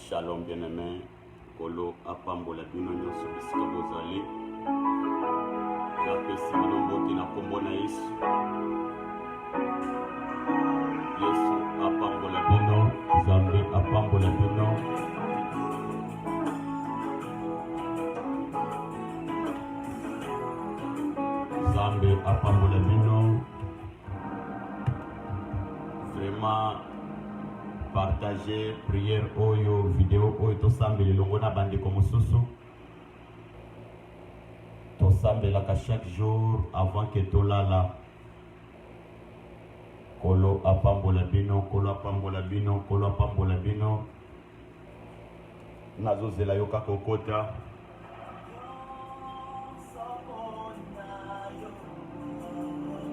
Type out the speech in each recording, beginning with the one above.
Shalom bien-aimé, Kolo apambola bino nyonso bisika bozali. Napesi bino mbote na kombo na Yesu. Yesu apambola bino, Nzambe apambola bino. Nzambe apambola bino. Vraiment partager prière oyo vidéo oyo tosambela longo na bandeko mosusu. Tosambelaka chaque jour avant que tolala. Kolo apambola bino, kolo apambola bino, kolo apambola bino. Nazozela yo kaka okota.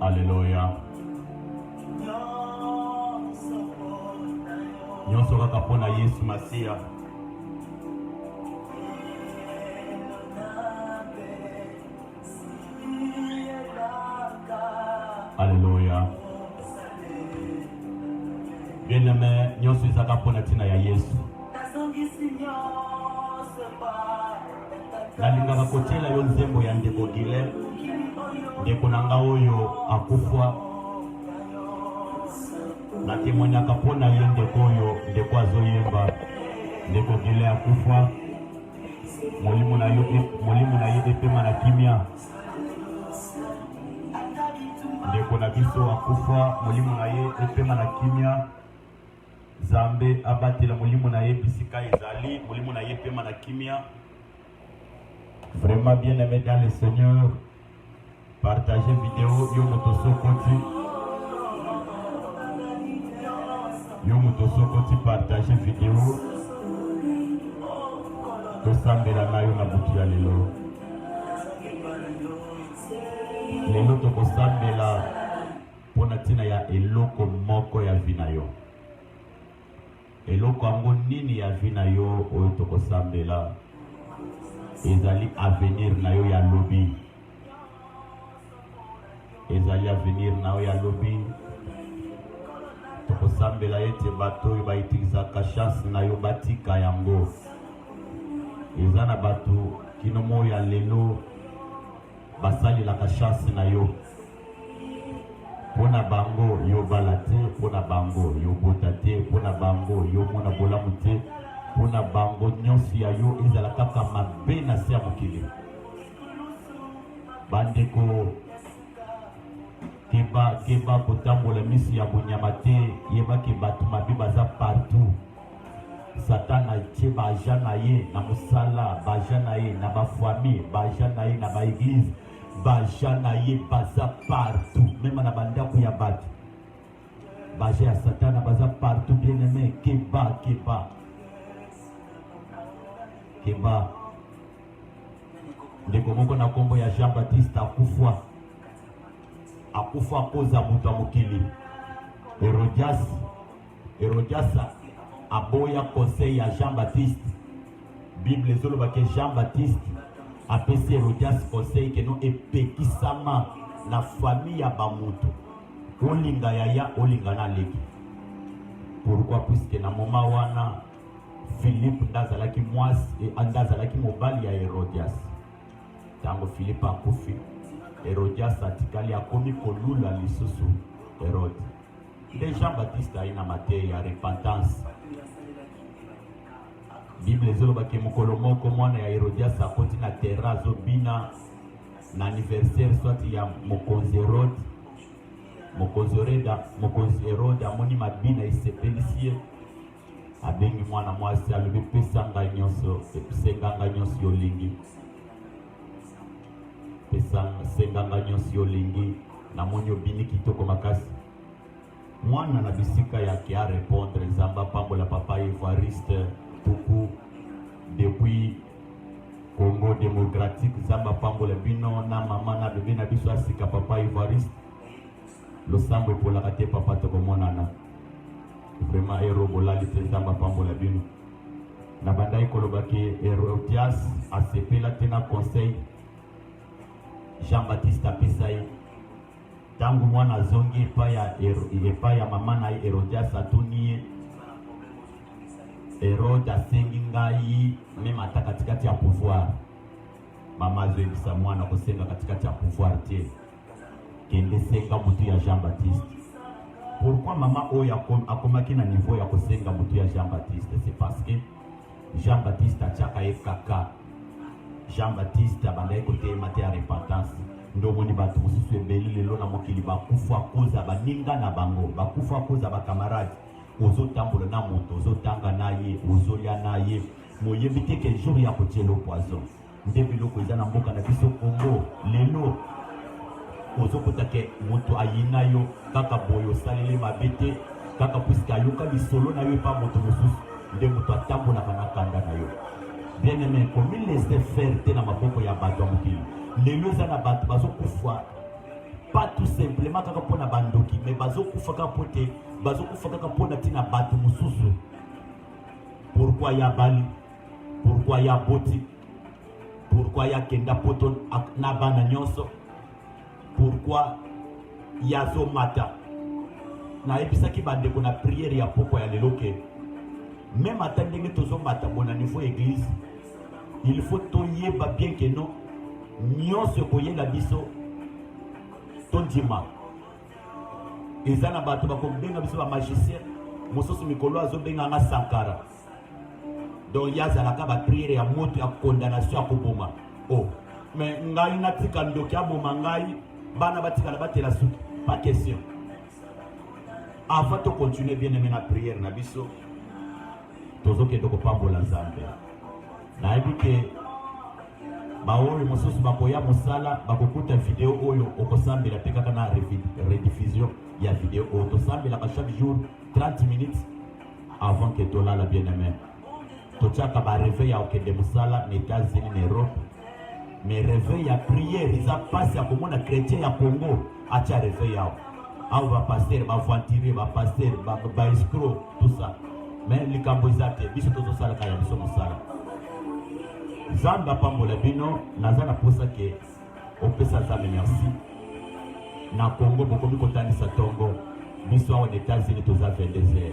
Alléluia. Nyonso kaka pona Yesu Masia. Alléluia. Bien-aimé, nyonso ezaka pona tina ya Yesu. Nalingaka kotiela yo nzembo ya ndeko Gile, ndeko nanga oyo akufa. Na témoignaka pona ye ndeko oyo ndeko azoyemba, ndeko Gile akufa. Molimo na ye epema na kimia. Ndeko na biso akufa, molimo na ye epema na kimia. Nzambe abatela molimo na ye bisika ezali, molimo na ye epema na kimia. Vraiment bien aimé dans le Seigneur, partagez vidéo yo motoso koti. Yo motoso koti partagez vidéo. Tosambela na yo na butu ya lelo. Lelo tokosambela pona tina ya eloko moko ya vina yo. Eloko yango nini ya vina yo oyo tokosambela ezali avenir na yo ya lobi. Ezali avenir na yo ya lobi. Tokosambela ete bato oyo baitikizaka chance na yo batika yango. Eza na bato kino mo ya lelo basalelaka chance na yo. Pona bango yo bala te, pona bango yo bota te, pona bango yo mona bolamu te, pona bango nyonso ya yo ezala kaka mabe na se ya mokili. Bandeko keba kotambola misi ya bonyama te, yebaki bato mabe baza partout. Satan atie baja na ye na mosala, baja na ye na bafamille, baja na ye na baeglise, baja na ye baza partout, même na bandako ya bato. Baja ya Satan baza partout, bien aimé. Keba ndeko moko na kombo ya Jean-Baptiste akufa koza mutu ya mokili. Herodias aboya conseil ya Jean-Baptiste. Bible ezoloba ke Jean-Baptiste apesi Herodias conseil ke no epekisama na famille ya bamutu. Olinga yaya olinga na leki. Pourquoi? Puisque na moma wana Philippe ndazalaki mwasi andazalaki mobali ya Herodias. Tango Philippe akufi, Herodias atikali akomi kolula lisusu Herode. Nde Jean-Baptiste aina mate ya repentance. Bible ezoloba ke mokolo moko mwana ya Herodias akoti na terrasse obina na anniversaire soit ya mokonzi Herode. Mokonzi Herode amoni mabina isepelisie. Abengi mwana mwasi alobi pesanga nyonso, senganga nyonso yolingi. Senganga nyonso yolingi na monyo bini kitoko makasi. Mwana na bisika yake a répondre Nzamba pambola papa Evariste Tuku depuis Congo démocratique. Nzamba pambola bino na mama na bébé na biso asika papa Evariste. Losambo epolaka te papa tokomonana. Vraiment hero bolali te Nzamba pambola bino. Na bandai koloba ke Herodias asepela tena conseil Jean-Baptiste apesai. Tangu mwana zongi epa ya mama na Herodias atuni Herode asengi ngai même ata katikati ya pouvoir. Mama zoyebisa mwana kosenga katikati ya pouvoir te. Kende senga mutu ya Jean-Baptiste. Pourquoi maman oyo akomaki na niveau ya kosenga mutu ya Jean-Baptiste? C'est parce que Jean-Baptiste atiaka ye kaka. Jean-Baptiste abandaki koteyema te ya repentance. Ndomoni bato mosusu ebeli lelo na mokili bakufa koza baninga na bango, bakufa koza bakamarade. Ozotambola na moto, ozotanga na ye, ozolia na ye. Moyebi te ke jour ya kotiela poison. Nde biloko eza na mboka na biso Congo lelo. Ozokota ke moto ayina yo kaka boyo osaleli mabe te, kaka puisque ayoka lisolo na yo epa moto mosusu, nde moto atambolaka na kanda na yo. Bien aimé, comme il laisse faire te na maboko ya bato ya mokili. Lelo eza na bato bazokufa pas tout simplement kaka mpona bandoki, mais bazokufa kaka po te, bazokufa kaka mpona tina bato mosusu. Pourquoi ya bali? Pourquoi ya boti? Pourquoi ya kenda poto na bana nyonso? Pourquoi ya zo mata? Na ebisaki bandeko na prière ya poko ya lelo ke même ata ndenge tozo mata bona niveau église, il faut toyeba bien que non nyonso koyela biso tondima. Eza na bato bakobenga biso ba magicien, mosusu mikolo azobenga nga Sankara. Donc yazalaka ba prière ya moto ya condamnation ya koboma. Oh, mais ngai natika ndoki aboma ngai, bana batika na batela suki. Pas question. Avant de continuer bien aimé la prière na biso, tozo ke ndoko pambola Nzambe. Na ebike ba oyo mosusu bakoya mosala bakokuta video oyo okosambela pe kaka na rediffusion ya video oyo tosambela chaque jour 30 minutes avant que tolala bien aimé. Tochaka ba réveil ya okende mosala na États-Unis na Europe. Mais réveil ya prière isa passe ya komona chrétien ya Congo acha réveil yao. Au va passer, va voitirer, va passer, va escroc, tout ça. Mais les cambozate, biso tozo sala kaya biso mosala. Zamba pambola bino, nazana posa ke opesa Nzambe merci. Na Congo bokomi kotanisa tongo, biso awa États-Unis toza 22h.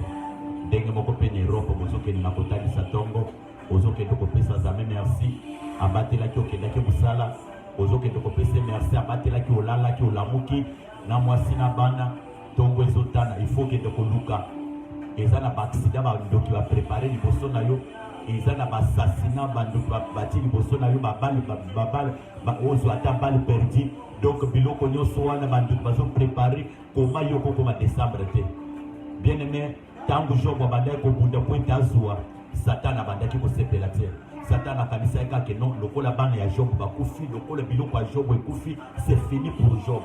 Ndenge moko pe na Europe mozoke na kotanisa tongo, ozoke ndoko pesa Nzambe merci. Abatelaki okendaki mosala, ozoke ndoko pesa merci, abatelaki olalaki olamuki. Na mwasi na bana tongo ezotana, il faut que ndoko luka. Eza na ba accident ba ndoki ba préparer liboso na yo, eza na ba assassinat ba ndoki ba bati liboso na yo, ba balle ba ozo ata balle perdu. Donc biloko nyonso wana ba ndoki bazo préparer koma yo ko koma décembre te. Bien aimé, tango jobo bandai ko bunda point azwa, Satan abandaki ko sepela te. Satan akanisa eka ke non lokola bana ya Job bakufi, lokola biloko ya Job ekufi, c'est fini pour Job.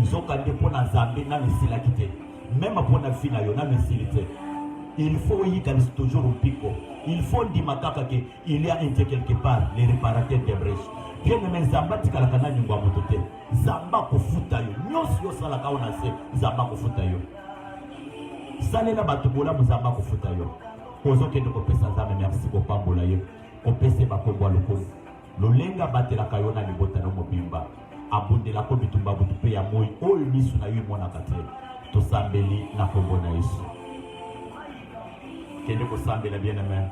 Nzoka nde pona Nzambe na misilaki te. Même pona vie na yo na misilite. Il faut y garder toujours au pico. Il faut dire makaka que il y a un Dieu quelque part, les réparateurs des brèches. Bien aimé Nzamba tikala kana nyumba moto te. Nzamba kofuta yo. Nyonso yo sala ka ona se Nzamba kofuta yo. Salela bato bola Nzamba kofuta yo. Kozo kende ko pesa Nzambe merci ko pambola yo. Ko pese bakombo lokolo. Lolenga batela kayona libota no mobimba. Abundela ko bitumba butupe ya moi oyo misu na yo mona kate to sambeli na kombo na Yesu. Kende ko sambela bien aimé.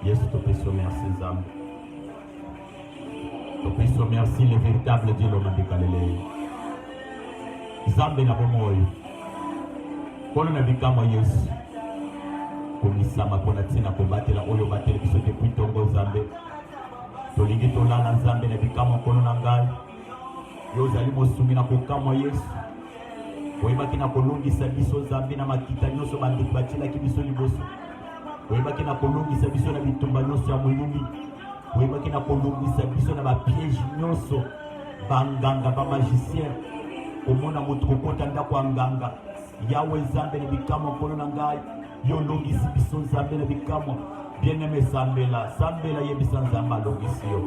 Yesu to peso merci Nzambe. To peso merci le véritable Dieu l'homme de Galilée. Nzambe na bomoyo. Kono na bikama Yesu. Komisama kona tina kobatela oyo batela biso depuis tongo Nzambe. Tolingi tolala Nzambe na bikama kono na ngai. Yozali mosumi na kokama Yesu. Oyebaki na kolongisa biso Nzambe na makita nyonso banduki batilaki biso liboso. Oyebaki na kolongisa biso na bitumba nyonso ya molili. Oyebaki na kolongisa biso na bapiège nyonso. Banganga ba magicien. Omona moto kokota ndako nganga. Yawe Nzambe na bikama kono na ngai. Yo longisi biso Nzambe na bikama. Bien-aimé Sambela yebisa Nzambe alongisi yo.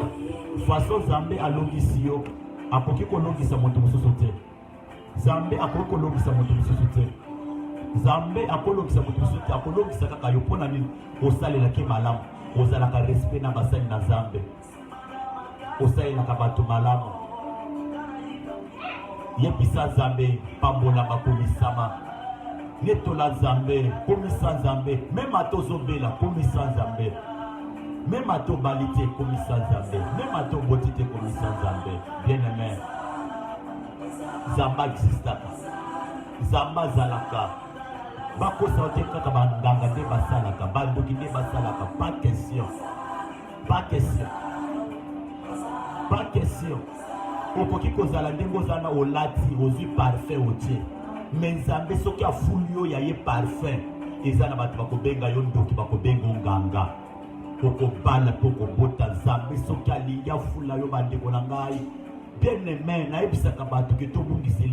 Façon Nzambe alongisi yo. Akoki kolongisa moto mosusu te. Nzambe akoki kolongisa moto mosusu te. Nzambe akolongisa moto mosusu te. Akolongisa kaka yo pona nini osalelaki malamu. Ozalaka respect na basali na Nzambe. Osalelaka bato malamu. Yebisa Nzambe pambola makomisama. netola nzambe komisa nzambe même atozobela komisa nzambe même atobali te komisa nzambe même atoboti te komisa nzambe bien aimé nzambe existaka nzambe azalaka bakosa te kaka bandanga nde basalaka bandoki nde basalaka pas question pas question pas question okoki kozala ndenge oza na olati ozwi parfum otie me nzambe soki afuli yo ya ye parfum eza na bato bakobenga yo ndoki bakobenga nganga okobala mpo kobota nzambe soki alingi afula yo bandeko na ngai bien aimé nayebisaka bato ke tobungisa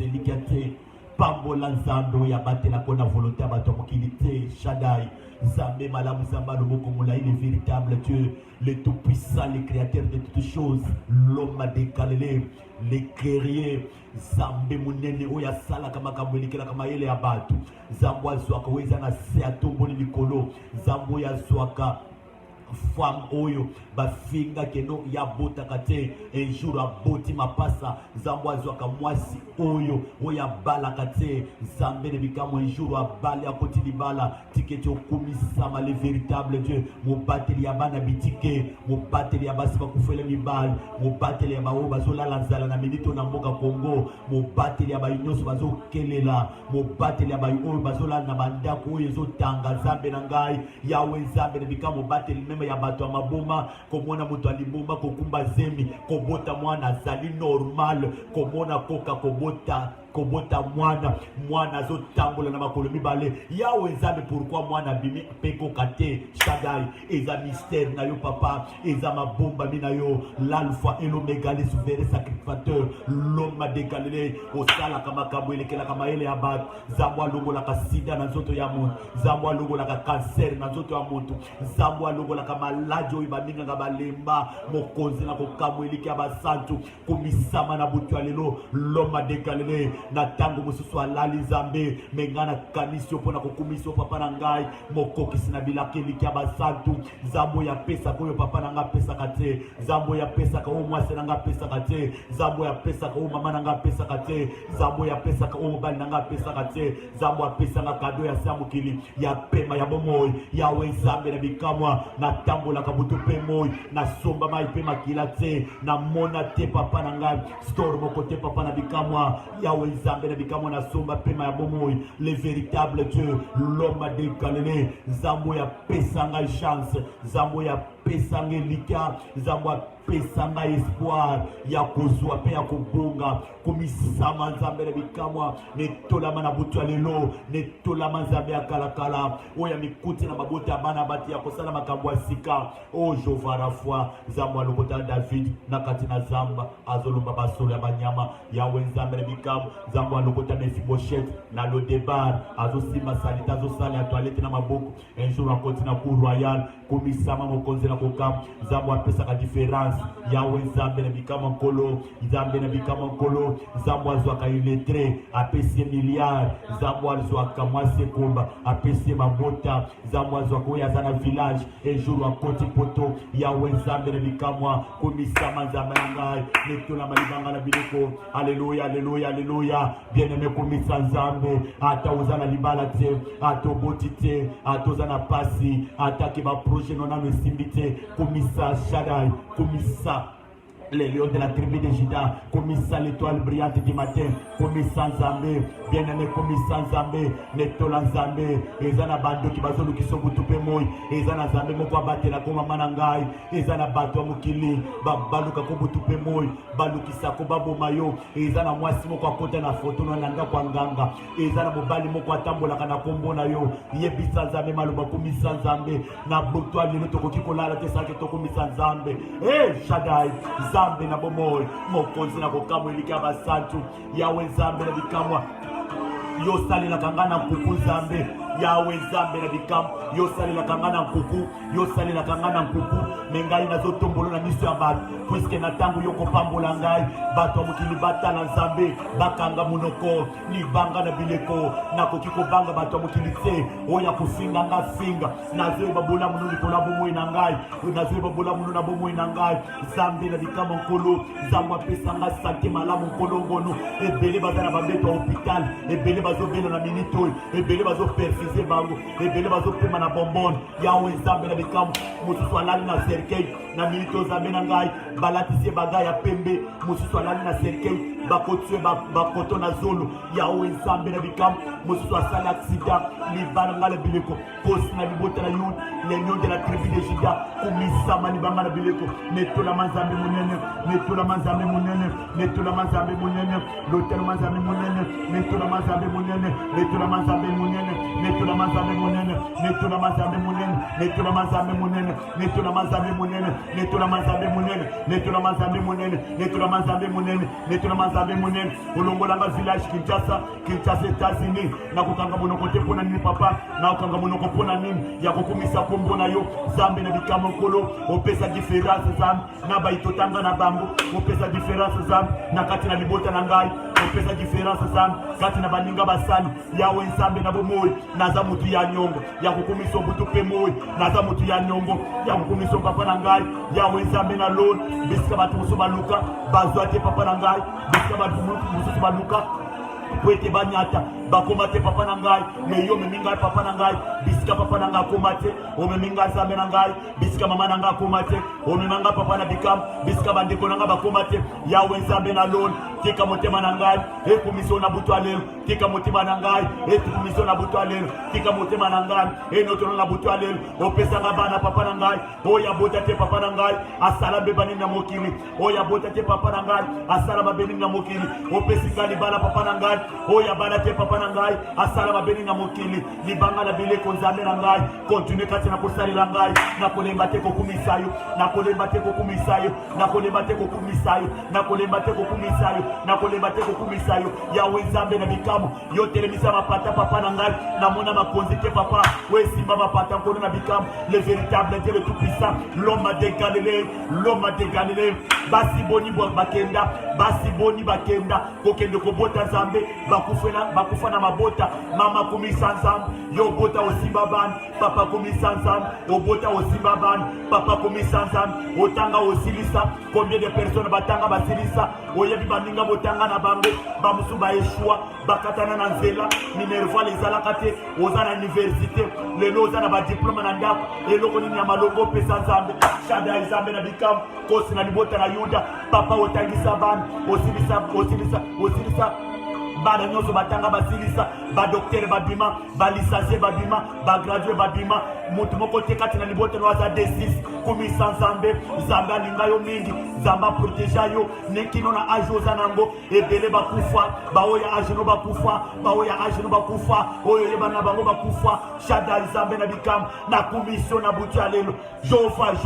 elikya te pambola nzambe oyo abatelaka na volonté ya bato ya mokili te Shaddai nzambe malamu nzambe aloboko molai le véritable Dieu le tout-puissant le créateur de toutes choses l'homme de Galilée le guerrier nzambe monene oyo asalaka makambo elekelaka mayele ya bato nzambe azwaka oyo eza na se atomboli likolo nzambe oyo azwaka femme oyo bafinga keno ya botaka te un jour aboti mapasa nzambe azwaka mwasi oyo abalaka te nzambe ne bikamwa un jour abali akoti libala tiketi okumisama le véritable Dieu mobateli ya bana bitike mobateli ya basi bakufela mibali mobateli ya baoyo bazolala nzala na minito na mboka Kongo mobateli ya bayi nyonso bazokelela mobateli ya bayi oyo bazolala na bandako oyo ezotanga nzambe na ngai yawe nzambe ne bikamwa mobateli meme ya bato ya maboma komona moto alibomba kokumba zemi kobota mwana azali normal komona koka kobota mwana azotambola na makolo mibale yawe nzambe pourquoi mwana bimi peko kate Shaddai eza mystère na yo papa eza mabomba mina yo l'alpha et l'oméga le souverain sacrificateur l'homme de Galilée osala kama makambo elekelaka mayele ya bato nzambe alongolaka sida na nzoto ya moto nzambe alongolaka cancer na nzoto ya moto nzambe alongolaka maladi oyo babingaka balemba mokonzi na kokamwa eliki ya basantu komisama na butu ya lelo l'homme de Galilée na tango mosusu alali nzambe menga na kanisi yo mpona kokumisa yo papa na ngai mokokisi na bilaka eliki ya basantu nzambe oyo apesaka oyo papa na ngai apesaka te nzambe oyo apesaka oyo mwasi na ngai apesaka te nzambe oyo apesaka oyo mama na ngai apesaka te nzambe oyo apesaka oyo mobali na ngai apesaka te nzambe oyo apesanga kado ya se ya mokili ya pema ya bomoi yawe nzambe na bikamwa natambolaka butu mpe moi nasomba mai mpe makila te namona te papa na ngai store moko te papa na bikamwa yawe nzambe na bikamwa nasomba pema ya bomoi le véritable Dieu l'homme de Galilée nzambe oyo apesa ngai chance nzambe oyo apesa ngai lika nzambe apesa ngai espoir ya kozwa mpe ya kobonga komisama nzambe na bikamwa netolama na butu ya lelo netolama nzambe ya kalakala oyo ya mikuti na mabota ya bana bati ya kosala makambo ya sika o jova rafoi nzambe alobota David na kati na zamba azolomba basolo ya banyama yawe nzambe na bikamwa nzambe alobota Mephibosheth na Lodebar azosimba salita azosala ya toilette na maboko un jour akoti na cour royale komisama mokonzi na kokam nzambe apesaka différence yawe nzambe na bikamwa nkolo nzambe na bikamwa nkolo nzambe azwaka iletre apesi milliard nzambe azwaka mwasi ekomba apesi mabota nzambe azwaka oyo aza na village un jour akoti poto yawe nzambe na bikamwa komisama nzambe na ngai netolama libanga na biloko alleluya alleluya alleluya bien-aimé komisa nzambe ata oza na libala te ata oboti te ata oza na pasi atake baprojet nonano esimbi te komisa Shaddai komisa les lions de la tribu de Juda, komisa l'étoile brillante du matin, komisa nzambe, bien-aimé komisa nzambe, netola nzambe, ezana bando ki bazolu ki sobu tupe moi, ezana nzambe moko abatela koma manangai, ezana bato mukili, baluka kobu tupe moi, balukisa ko baboma yo, ezana mwasi moko akota na foto na nanga kwa nganga, ezana mobali moko atambola kana kombo na yo, yebisa nzambe maloba komisa nzambe, na botwa lelo tokoki kolala te sake to komisa nzambe, Shaddai nzambe na bomoi mokonzi na kokamwa eliki ya basantu yawe nzambe na bikamwa yosalelaka ngai na nkuku nzambe yawe nzambe na bikamwa yosalelaka ngai na nkuku yosalelaka ngai na nkuku me ngai nazotombola na miso ya bato puiske na ntango yo kopambola ngai bato ya mokili batala nzambe bakanga monoko libanga na bileko nakoki kobanga bato ya mokili te oyo akofinga nga finga nazoyeba bolamu likolo ya bomoi na ngai nazoyeba bolamu na bomoi na ngai nzambe na bikamwa nkolo nzambe apesa ngai sante malamu nkolo ngono ebele baza na bambeto ya hopital ebele bazo bela na minito ebele bazo perfuser bango ebele bazo pema na bonbon yawe nzambe na bikamu mususu alali na cercueil na minito nzambe na ngai balatisie baga ya pembe mususu alali na cercueil bakotue bakoto na zolo yawe nzambe na bikamu mususu asali accident libana ngale bileko kosi na libota na yud l'union de la tribu de Juda kumisama ni banga na bileko netola manzambe munene netola manzambe munene netola manzambe munene l'hôtel manzambe munene netola manzambe munene netola manzambe munene netola manzambe munene netola manzambe munene netola manzambe munene netola manzambe munene netola manzambe munene netola manzambe munene netola manzambe munene netola manzambe munene olongolanga village Kinshasa États-Unis na kukanga monoko te pona nini papa na kukanga monoko pona nini ya kukumisa kombo na yo zambe na bikamo kolo opesa différence zambe na baitotanga na bango opesa différence zambe na kati na libota na ngai opesa différence zambe kati na baninga basani yawe nzambe na bomoyi naza mutu ya nyongo ya kukumisa butu pe moyi naza mutu ya nyongo ya kukumisa papa na ngai yawe nzambe na lone bisika batu musu baluka bazwa te papa na ngai bisika batu musu baluka kwete banyata bakomate papa na ngai me yo meminga papa na ngai bisika papa na ngai komate o meminga zambe na ngai bisika mama na ngai komate o memanga papa na bikam bisika bandeko na ngai bakomate yawe nzambe na lone tika motema na ngai ekumiso na butu alelo tika motema na ngai ekumiso na butu alelo tika motema na ngai enotono na butu alelo opesa nga bana papa na ngai oya bota te papa na ngai asala bebani na mokili oya bota te papa na ngai asala babeni na mokili opesi ngai bana papa na ngai oya bana te papa na ngai asala babeni na mokili libanga na bileko nzambe na ngai continue kati na kosalela ngai na kolemba te kokumisa yo na kolemba te kokumisa yo na kolemba te kokumisa yo na kolemba te kokumisa yo na kolemba te kokumisa yo yawe nzambe na bikamu yo telemisa mapata papa na ngai na mona makonzi te papa we simba mapata kono na bikamu le véritable Dieu le tout puissant l'homme de Galilée basi boni bakenda basi boni bakenda kokende kobota nzambe bakufa na mabota mama kumisa nzambe yo bota osimba bana papa kumisa nzambe obota osimba bana papa kumisa nzambe otanga osilisa combien de personnes batanga basilisa oyebi baninga botanga na bango bamusu baeshua bakatana na nzela minerval ezalaka te oza na université lelo oza na badiplome na ndako eloko nini ya malongo opesa nzambe shada nzambe na bikamu kosi na libota na yuda papa otangisa bana osilisa bana nyonso batanga basilisa badoktere babima balisansie babima bagradue babima mutu moko te kati na libota no aza D6 kumisa nzambe nzambe alinga yo mingi nzambe aproteja yo nekino na age oza nango ebele bakufa baoya age no bakufa baoya age no bakufa oyo yeba na bango bakufa shada nzambe na bikamu na kumisio na butu ya lelo Jova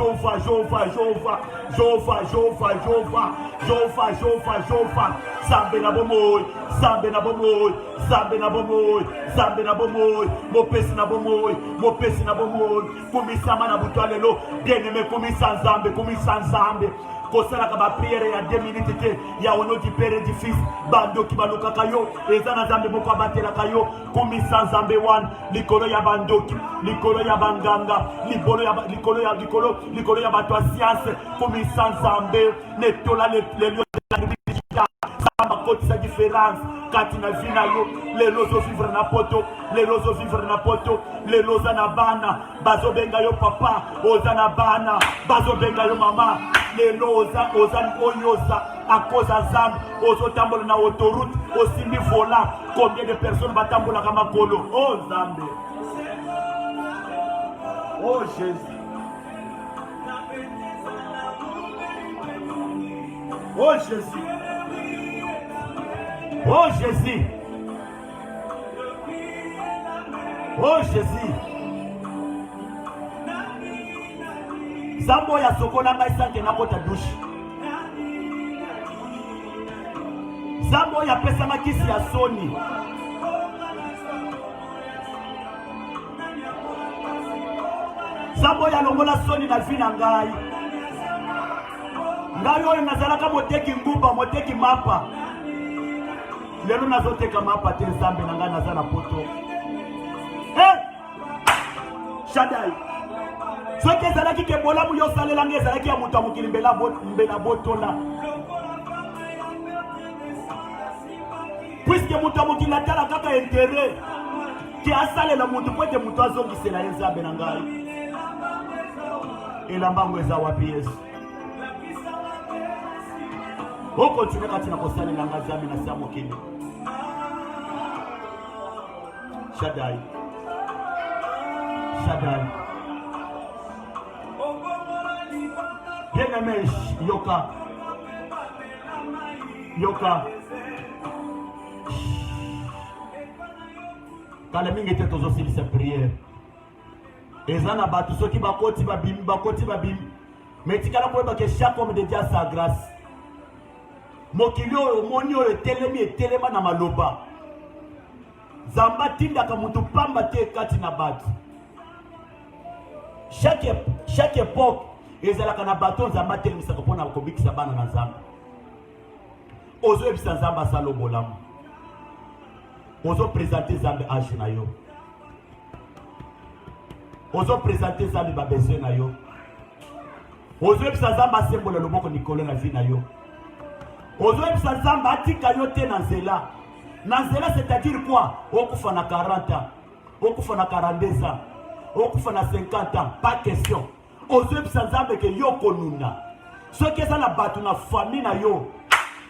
zambe na bomoyi zambe na bomoyi zambe na bomoyi zambe na bomoyi mopesi na bomoyi mopesi na bomoyi kumisama na butu ya lelo bien-aimé kumisa nzambe kosalaka bapriere ya 2 minutes te ya onoti pere di fils bandoki balukaka yo eza na nzambe moko abatelaka yo kumisa nzambe wana likolo ya bandoki likolo ya banganga likolo ya bato ya science kumisa nzambe netola lelio kotisa différence kati na vie na yo lelo ozovivre na poto lelo oza na bana bazobenga yo papa oza na bana bazobenga yo mama lelo oza oyoza akoza nzambe ozotambola na autoroute osimbi volant combien de personnes batambolaka makolo o nzambe oh Jésus oh Jésus oh Jésus oh Jésus Zambo ya sokola ngai sanke na kota douche Zambo ya pesa makisi ya soni Zambo ya longola soni na vina ngai oyo nazalaka moteki nguba moteki mapa lelo nazoteka mapa te nzambe na ngai naza na poto Shaddai soki ezalaki ke bolamu yo osalelanga ezalaki ya moto ya mokili mbela botola puisque que mutu amokili atala kaka intérêt ki asalela mutu po ete mutu azongisela ye nzambe na ngai. Elambango eza wapi Yesu? Okontinue kati na kosalela nga nzambe na se ya mokili. Shaddai. Shaddai. Bien-aimé, yoka. Yoka. Kala mingi te tozosilisa prière. Ezana batu soki bakoti babim. Mais tikala koyeba ke chaque homme de Dieu a sa grâce. Mokili oyo moni oyo telema na maloba. Zamba tindaka mutu pamba te kati na batu. Chaque époque ezalaka na bato nzamba telemisaka mpona kobikisa bana na nzambe. Ozo ebisa nzamba asala bolamu. Ozo présenter nzambe age na yo. Ozo présenter nzambe babesoin na yo. Ozo ebisa nzambe asembola loboko nikolo na vie na yo. Ozo ebisa nzambe atika yo te na nzela. Na nzela c'est-à-dire quoi? Okufa na 40 ans, okufa na 42 ans, okufa na 50 ans, pas question. Ozo ebisa nzambe ke yo konuna. Soki eza na bato na famille na yo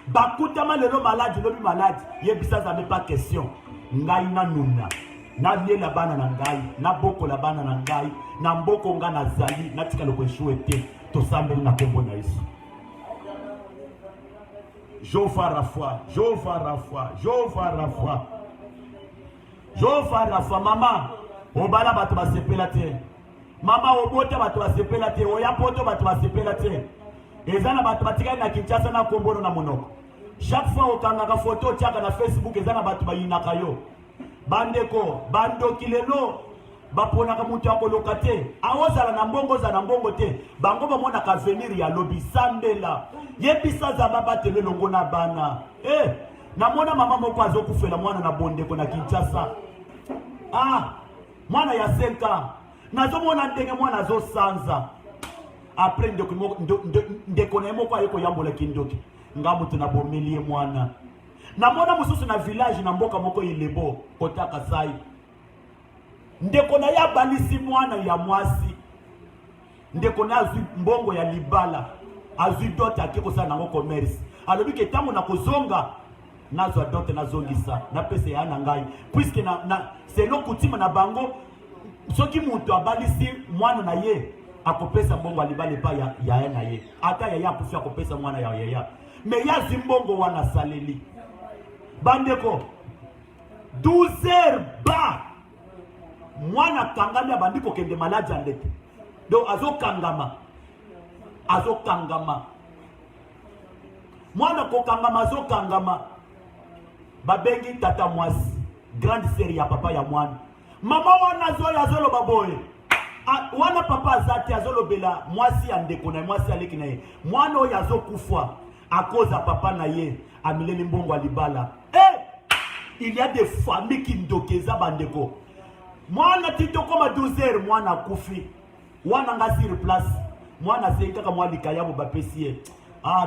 bakutama lelo maladi lobi maladi yebisa nzambe pas question. Ngai na nuna na liela bana na ngai na boko la bana na ngai na mboko nga na zali na tika loko eshue te tosambeli na kombo na Yesu. Jehovah Rapha, Jehovah Rapha, Jehovah Rapha, Jehovah Rapha. Mama obala bato basepela te, mama obota bato basepela te, oya poto bato basepela te. Ezana bato batikali na Kinshasa na kombono na monoko. Chaque fois okangaka photo tiaka na Facebook ezana bato bayinaka yo. Bandeko bandoki lelo baponaka mutu akoloka te, aozala na mbongo za na mbongo te, bango bamonaka avenir ya lobi sambela yebisa zamba batele longo na bana. Namona mama moko azokufela mwana na bondeko na Kinshasa. Mwana ya 5 ans nazomona ndenge mwana azosanza. Après ndeko na moko ayeko yambola kindoki nga mutu na bomeli mwana. Namona mususu na village na mboka moko Ilebo kota Kasai. Ndeko na ya balisi mwana ya mwasi. Ndeko na azwi mbongo ya libala. Azwi dote akiko sana ngo commerce. Alobi ke tango na kozonga nazo dote nazongisa na pesa ya na ngai. Puisque na selo kutima na bango soki mutu abalisi mwana na ye akopesa mbongo alibale pa ya na ye. Ata ya kufi akopesa mwana ya. Me ya zimbongo wana saleli. Bandeko 12 heures ba mwana kangama bandiko kende maladi andete. Donc azokangama. Mwana kokangama azokangama. Babengi tata mwasi, grande série ya papa ya mwana. Mama wana zoya zolo baboye. Wana papa azati azolobela mwasi andeko na mwasi aleki na ye. Mwana oyo azokufa akoza papa na ye amileli mbongo alibala. Il y a des familles qui ndokeza bandeko. Mwana tito koma 12 heures mwana kufi. Wana nga sur place. Mwana sekaka mwa likaya mo bapesie.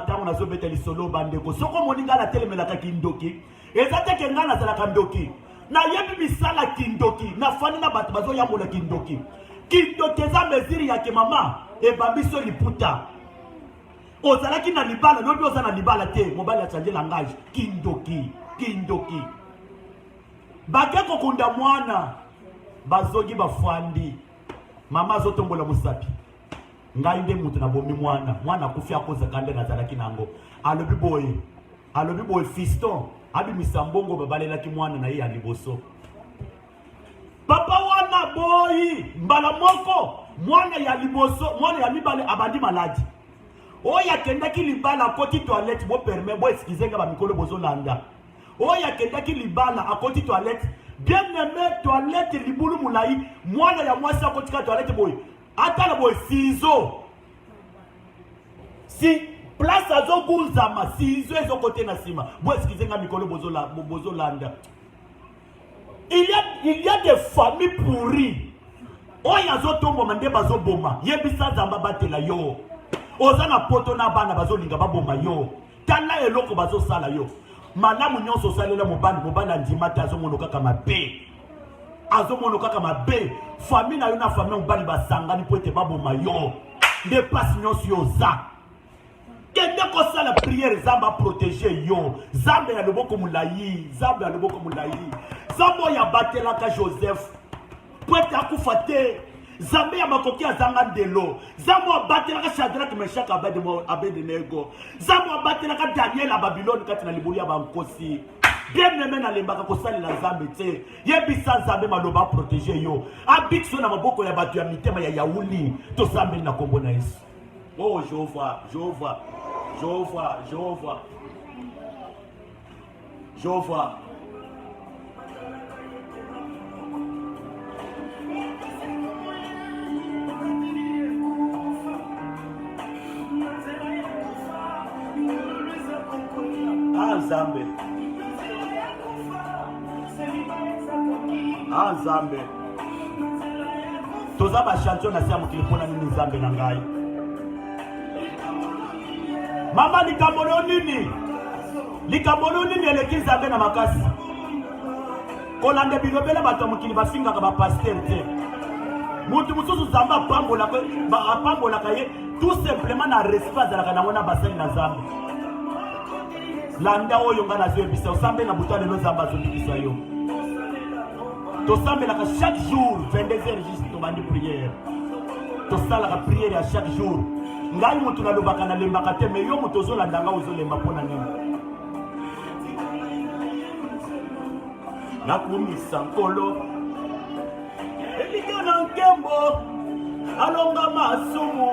Tango nazo beta lisolo bandeko. Soko moninga na telemela ka kindoki. Ezate ke ngana zala kandoki. Na yebi misala kindoki. Na fani na batu bazo yamola kindoki. Kindokeza meziri yake mama. Babiso liputa. Ozalaki na libala. Lobi oza na libala te. Mobali ya chanje langage. Kindoki. Bakeko kunda mwana. Bazogi bafandi. Mama zotombola musapi. Ngai nde mutu na bomi mwana kufi akoza kande na zalaki nango. Alobi boy fiston abi misambongo babalelaki mwana na ye ya liboso. Papa wana boy mbala moko mwana ya liboso mwana ya mibale abandi maladi. Oya kendaki libala akoti toilette bo permet bo excuser ba mikolo bozo landa. Oya kendaki libala akoti toilette bien aimé toilette libulu mulai mwana ya mwasi akotika toilette boy. Atala boy sizo. Si place azo gunzama sizo ezo kote na sima. Bo excusez nga mikolo bozo landa. Il y a des familles pourries. Oya zo tombo mande bazo boma. Yebisa zamba batela yo. Oza na poto na bana bazo linga baboma yo. Tala eloko bazo sala yo. malamu nyonso osalela mobali andima te azomono kaka mabe. Azomono kaka mabe. Famille na yo na famille mobali basangani po ete baboma yo. Nde pasi nyonso yo oza. Kende kosala prière Zamba protéger yo. Zamba ya loboko mulayi. Zamba ya loboko mulayi. Zamba ya batelaka Joseph. Po ete akufa te. Zamba ya makoki azanga ndelo. Zamba ya batelaka Shadrach Meshach Abednego. Zamba ya batelaka Daniel a Babylone kati na libulu ya bankosi. Bien aimé na lembaka kosalela Nzambe te. Yebisa Nzambe maloba protéger yo. Abikso na maboko ya bato ya mitema ya yauli. To Nzambe na kombo na Yesu. Oh Jéhovah, Jéhovah. Jéhovah, Jéhovah. Jéhovah. Ah Nzambe. Ah Nzambe. Toza ba champion na sia mokili pona nini Nzambe na ngai. Mama likambono nini? Likambono nini eleki Nzambe na makasi? Kolande bilobela bato mokili basingaka ba pasteur te. Mutu mususu Nzambe apambola kaye tout simplement na respect azalaka nango na basali na Nzambe. Landa oyo nga nazo ebisa osambe na butale no Nzambe azobikisa yo. Tosambelaka chaque jour 22h juste tobandi prière. Tosalaka prière à chaque jour. Ngai mutu na lobaka na lembaka te mais yo mutu ozolanda nga ozolemba pona nini? Nakumisa nkolo elika na nkembo alonga masumu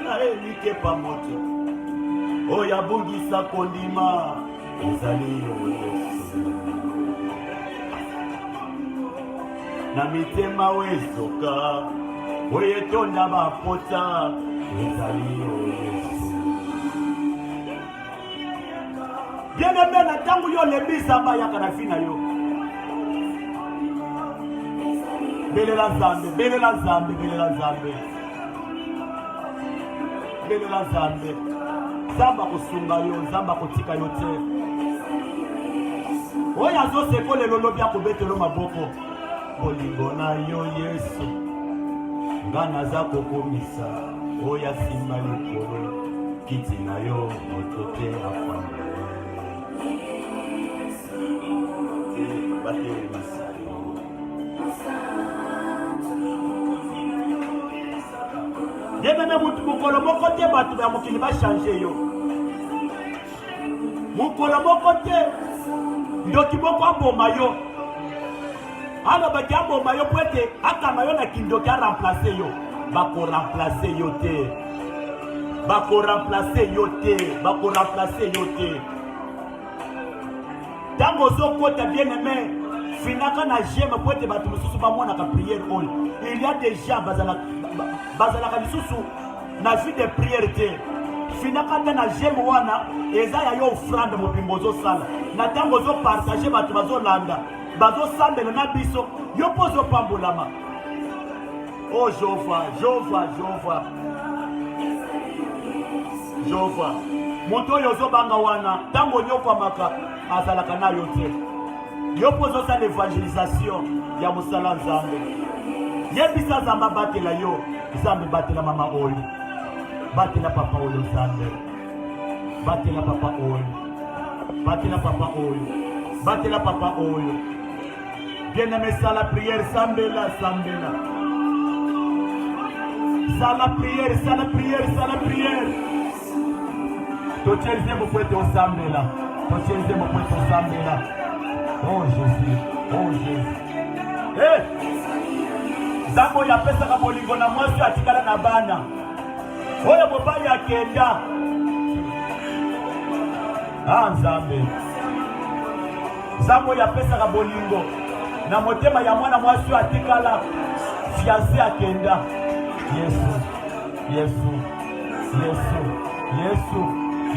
na elike pa moto oyo abungisa kondima ezali yo Yesu na mitema wezoka oyo etonda bapota ezali yo Yesu. Bien-aimé na tangu yo lembi Nzambe yaka na fina yo. Belela Nzambe, belela Nzambe, belela Nzambe. Belela Nzambe. Nzambe kosunga yo, Nzambe kotika yo te. Oyo azoseko lelo lobi akobetelo maboko. Bolingo na yo Yesu. Nga naza kokomisa oyo asimba likolo. Kiti na yo moto te afanda. Yebeme mutu mukolo moko te batu ya mokili ba changer yo. Mukolo moko te ndoki moko aboma yo. Ano baki aboma yo pwete akama yo na kindoki a remplacer yo. Bako remplacer yo te. Bako remplacer yo te. Bako remplacer yo te. Tango zokota bien aimé finaka na jema pote batu mususu bamona ka prière hall. Il y a des gens bazalaka lisusu na vie de prière te. Finaka na jema wana eza ya yo offrande mopimbo zo sala. Na tango zo partager batu bazo landa. Bazo sambela na biso yo pozo pambolama. Oh Jéhovah, Jéhovah, Jéhovah. Jéhovah. Moto yo zo banga wana tango nyoko maka azalaka na yo te. Yo pozo sa l'évangélisation ya musala Nzambe. Yebisa Nzambe batela yo, Nzambe batela mama oyo. Batela papa oyo Nzambe. Batela papa oyo. Batela papa oyo. Batela papa oyo. Bien-aimé, sala prière sambela sambela. Sala prière, sala prière, sala prière. Tochelize mopwete osambela. Tochelize mopwete osambela. Oh Jésus, oh Jésus. Eh! Zambo ya pesa ka bolingo na mwasi atikala na bana. Oyo mobali akenda. Ah Nzambe. Zambo ya pesa ka bolingo na motema ya mwana mwasi atikala. Fiancé akenda. Yesu. Yesu. Yesu. Yesu.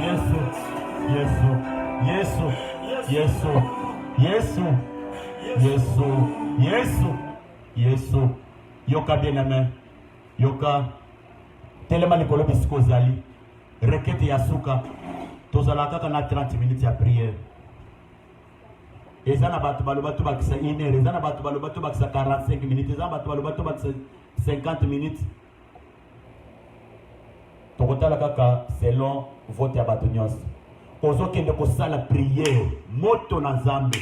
Yesu. Yesu. Yesu. Yesu. Yesu. Yesu. Yesu. Yesu. Yoka bien-aimé. Yoka. Telema likolo bisiko zali. requête ya suka tozala kaka na 30 minutes ya prière. Eza na bato baloba to bakisa 1 heure, eza na bato baloba to bakisa 45 minutes, eza na bato baloba to bakisa 50 minutes. Tokotala kaka selon vote ya bato nyonso. Ozokende kosala prière moto na Nzambe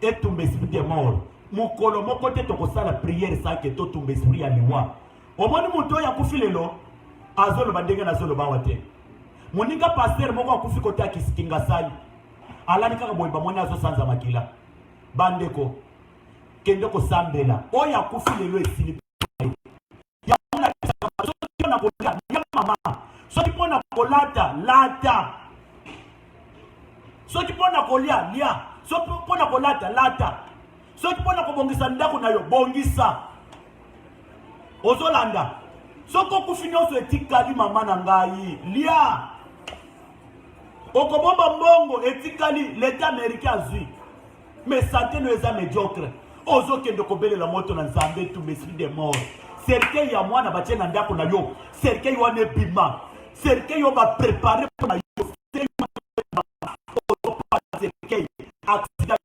etumba esprit de mort. Mukolo moko te tokosala prière sa ke to tumba esprit ya liwa. Omoni muto ya kufi lelo azoloba ndenge na zoloba wate. Moninga pasteur moko akufi kota kisikinga sali. Alani kaka boyeba moni azo sanza makila. Bandeko kende ko sambela. Oya kufi lelo esili. Ya mona na kola ya mama. Soki pona kolata lata. Soki pona kolia lia. Soki pona kolata lata. Soki pona kobongisa ndako na yo bongisa. Ozolanda. Soko kufinyoso etikali mama na ngai lia. Okobomba mbongo etikali l'État américain azui. Mais santé no eza médiocre. Ozokende kobelela moto na Nzambe tu mesri de mort. Cercueil ya mwana batie na ndako na yo. Cercueil wana ebima. Cercueil yo ba préparer pour na yo. Cercueil accident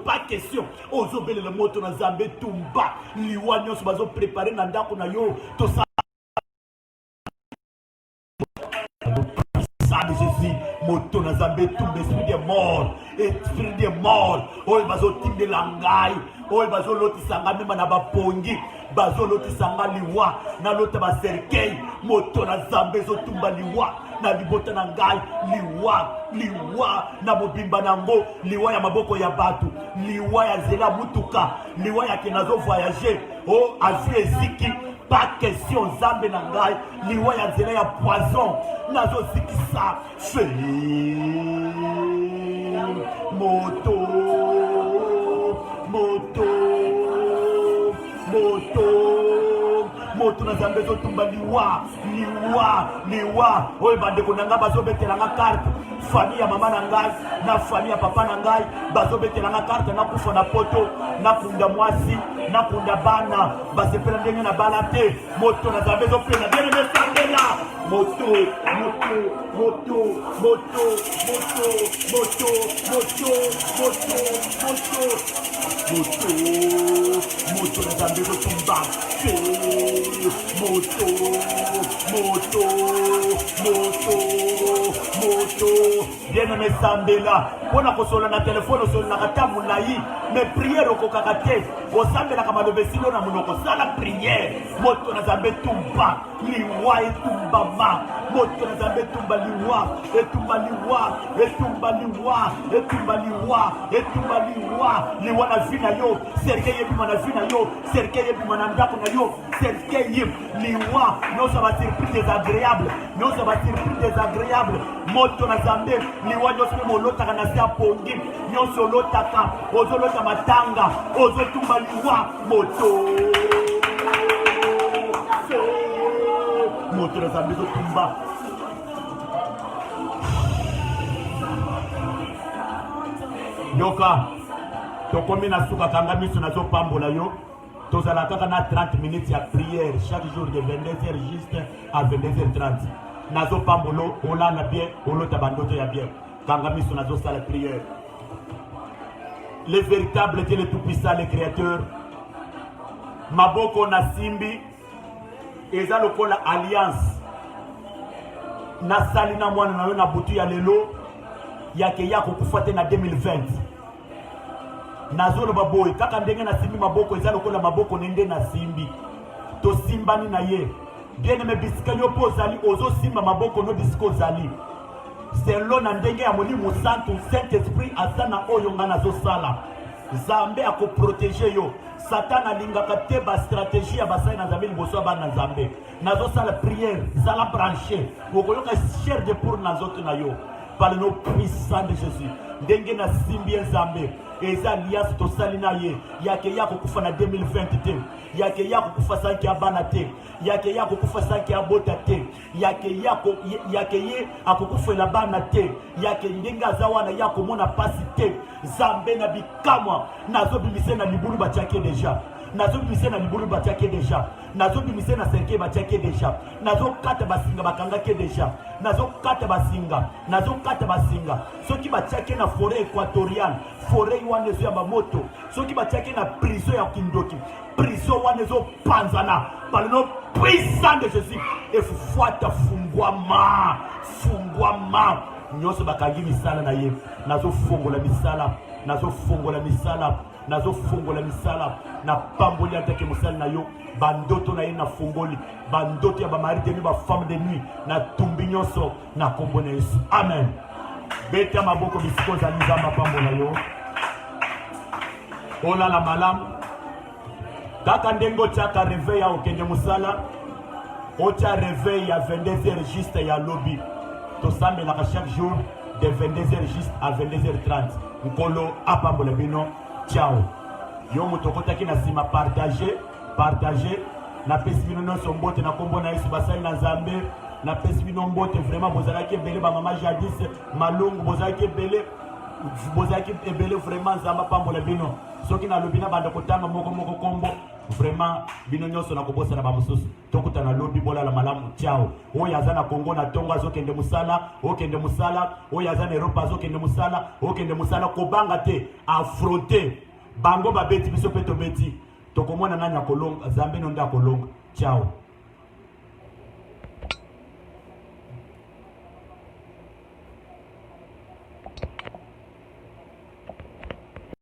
pas question. Ozobele le moto na Nzambe tumba. Liwa nyonso bazo préparer na ndako na yo. To sa de Jésus, moto na Nzambe tumba esprit de mort. Esprit de mort. Oyo bazo tinde langai. Oyo bazo loti sanga mema na bapongi. Bazo loti sanga liwa. Na lota ba cercueil. Moto na Nzambe zo tumba liwa. Na libota na ngai liwa na mobimba nango liwa ya maboko ya batu liwa ya zela mutuka liwa ya kenazo voyager oh azu eziki pas question Nzambe na ngai liwa ya zela ya poison nazo zikisa fe moto moto na Nzambe zo tumba liwa oyo bandeko na ngai bazobetelanga carte famille ya mama na ngai na famille ya papa na ngai bazobetelanga carte na kufa na poto na kunda mwasi na kunda bana basepela ndenge na bana te moto na Nzambe zopena bien aimé sambela moto na Nzambe zotumba moto bien aimé sambela pona kosola na telefone osola na kata mulai mais prière okokaka te osambela kama lobesilo na monoko sala prière moto na Nzambe tumba liwa etumbama moto na Nzambe tumba liwa liwa na vie na yo cercueil ebima na vie na yo cercueil ebima na ndako na yo cercueil liwa nyonso ba surprise désagréable moto na Nzambe liwa nyonso mpe molotaka na se ya pongi nyonso olotaka ozolota matanga ozotumba liwa moto na Nzambe zotumba yoka tokomi na suka kanga miso nazopambola yo tozala kaka na 30 minutes ya prière chaque jour de 22h juste à 22h30 nazopambolo olala bien olota bandoto ya bien kanga miso nazosala prière. Le véritable Dieu le tout-puissant, le créateur maboko na simbi eza lokola alliance nasali na mwana na yo na butu ya lelo yake yako kufuate na 2020 nazoloba boy kaka ndenge na simbi maboko eza lokola maboko nende na simbi to simbani na ye bien aimé bisika yo po zali ozo simba maboko no bisiko zali selo na ndenge ya molimo santo Saint-Esprit asana oyo ngana zo sala Nzambe akoprotéger yo Satan alingaka te ba stratégie ya basai na Nzambe liboso bana Nzambe nazo sala prière zala branché okoyoka chair de pour nazoto na yo par le nom puissant de Jésus ndenge na simbi Nzambe eza alliance tosali na ye yake ya kokufa na 2020 te yake ya kokufa sanki ya bana te yake ya kokufa sanki ya bota te yake ye akokufela bana te yake ndenge aza wana ya komona pasi te Zambe na bikamwa nazo bimise na libulu batiake deja nazo bimise na libulu batiake deja nazo bimise na serke batiake deja nazo kata basinga bakangake deja nazo kata basinga soki batiake na forêt équatoriale forêt wana ezo ya bamoto soki batiake na prison ya kindoki prison wana ezo panzana par le nom puissant de Jésus efufuata fungwama nyonso bakangi misala na ye nazo fongola misala na pamboli atake musala na yo bandoto na ye na fongoli bandoto ya bamari de nuit bafemme de nuit na tumbi nyonso na kombo na Yesu amen. Beta maboko bisiko za nzamba pambo na yo ola la malamu kaka ndengo chaka réveil ya okende musala ocha réveil ya 22h juste ya lobby tosambela chaque jour de 22h juste à 22h30 nkolo apambola bino ciao yo mutokotaki na sima partager na pesi bino nyonso mbote na kombo na Yesu basali na Nzambe na pesi bino mbote vraiment bozalaki ebele ba mama jadis malungu bozalaki ebele vraiment Nzamba pambola bino soki na lobina banda kotanga moko kombo vraiment bino nyonso na kobosa na bamususu tokuta na lobi bola la malamu ciao oyo aza na Kongo na tongo azokende musala oyo aza na Europa azokende musala kobanga te affronter bango babeti biso pe tobeti tokomona nanya kolonga Zambe no nda kolonga ciao.